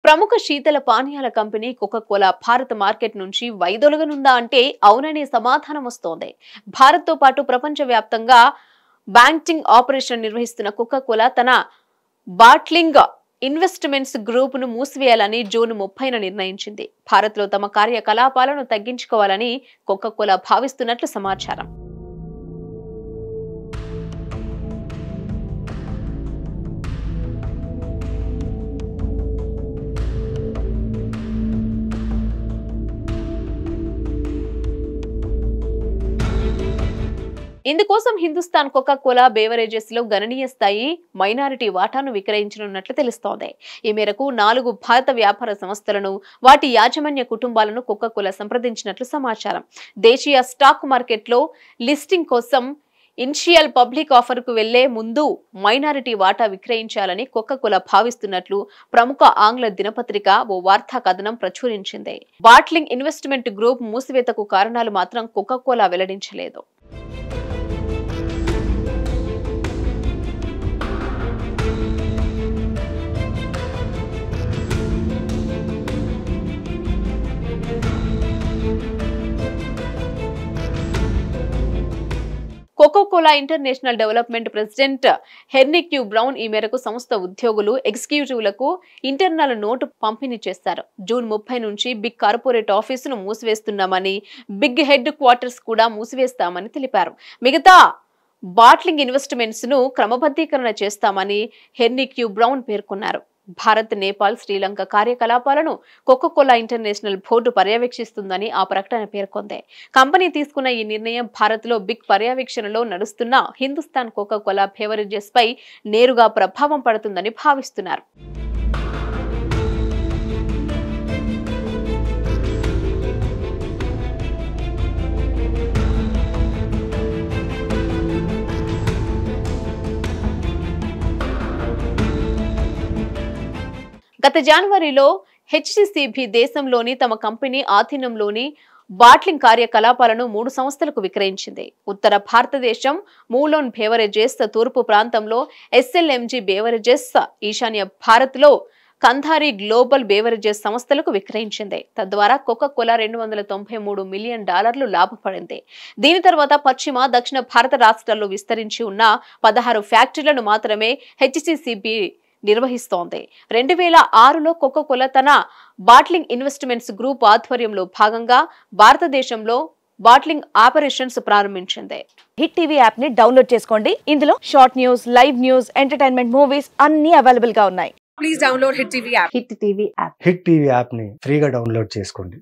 ప్రముఖ శీతల పానీయాల కంపెనీ కోకా-కోలా భారత మార్కెట్ నుంచి వైదొలగనుందా అంటే అవుననే సమాధానం వస్తోంది. భారత్తో పాటు ప్రపంచవ్యాప్తంగా బ్యాంకింగ్ ఆపరేషన్ నిర్వహిస్తున్న కోకా-కోలా తన బాట్లింగ్ ఇన్వెస్ట్మెంట్స్ గ్రూప్ ను మూసివేయాలని జూన్ 30న నిర్ణయించింది. భారత్లో తమ కార్యకలాపాలను తగ్గించుకోవాలని కోకా-కోలా భావిస్తున్నట్లు సమాచారం. ఇందుకోసం హిందుస్థాన్ కోకా-కోలా బేవరేజెస్ లో గణనీయ స్థాయి మైనారిటీ వాటాను విక్రయించనున్నట్లు తెలుస్తోంది. ఈ మేరకు 4 భారత వ్యాపార సంస్థలను, వాటి యాజమాన్య కుటుంబాలను కోకా-కోలా సంప్రదించినట్లు సమాచారం. దేశీయ స్టాక్ మార్కెట్లో లిస్టింగ్ కోసం ఇనిషియల్ పబ్లిక్ ఆఫర్ కు వెళ్లే ముందు మైనారిటీ వాటా విక్రయించాలని కోకా-కోలా భావిస్తున్నట్లు ప్రముఖ ఆంగ్ల దినపత్రిక ఓ వార్తా కథనం ప్రచురించింది. బాట్లింగ్ ఇన్వెస్ట్మెంట్ గ్రూప్ మూసివేతకు కారణాలు మాత్రం కోకా-కోలా వెల్లడించలేదు. Coca Cola international development president Henry Brown ఈ మేరకు సంస్థ ఉద్యోగులు, ఎగ్జిక్యూటివ్లకు ఇంటర్నల్ నోటు పంపిణీ చేశారు. జూన్ 30 నుంచి బిగ్ కార్పొరేట్ ఆఫీసును మూసివేస్తున్నామని, బిగ్ హెడ్ క్వార్టర్స్ కూడా మూసివేస్తామని తెలిపారు. మిగతా బాట్లింగ్ ఇన్వెస్ట్మెంట్స్ ను క్రమబద్ధీకరణ చేస్తామని హెన్రీ బ్రౌన్ పేర్కొన్నారు. భారత్, నేపాల్, శ్రీలంక కార్యకలాపాలను కోకా-కోలా ఇంటర్నేషనల్ బోర్డు పర్యవేక్షిస్తుందని ఆ ప్రకటన పేర్కొంది. కంపెనీ తీసుకున్న ఈ నిర్ణయం భారత్ లో బిగ్ పర్యవేక్షణలో నడుస్తున్న హిందుస్థాన్ కోకా-కోలా బేవరేజెస్ పై నేరుగా ప్రభావం పడుతుందని భావిస్తున్నారు. గత జనవరిలో హెచ్సిసిబి దేశంలోని తమ కంపెనీ ఆధీనంలోని బాట్లింగ్ కార్యకలాపాలను 3 సంస్థలకు విక్రయించింది. ఉత్తర భారతదేశం మూలోన్ బేవరేజెస్, తూర్పు ప్రాంతంలో ఎస్ఎల్ఎంజి బేవరేజెస్, ఈశాన్య భారత్ లో కంధారి గ్లోబల్ బేవరేజెస్ సంస్థలకు విక్రయించింది. తద్వారా కోకా-కోలా $293 మిలియన్ లాభపడింది. దీని తర్వాత పశ్చిమ, దక్షిణ భారత రాష్ట్రాల్లో విస్తరించి ఉన్న 16 ఫ్యాక్టరీలను మాత్రమే హెచ్సిసిబి నిర్వహిస్తోంది. 2006లో కోకా-కోలా తన బాట్లింగ్ ఇన్వెస్ట్మెంట్స్ గ్రూప్ ఆధ్వర్యంలో భాగంగా భారతదేశంలో బాట్లింగ్ ఆపరేషన్స్ ప్రారంభించింది. హిట్ టీవీ యాప్ ని డౌన్లోడ్ చేసుకోండి. ఇందులో short news, live news, entertainment, movies అన్ని అవైలబుల్ గా ఉన్నాయి. Please download Hit TV app. Hit TV app hit TV app ని ఫ్రీగా డౌన్లోడ్ చేసుకోండి.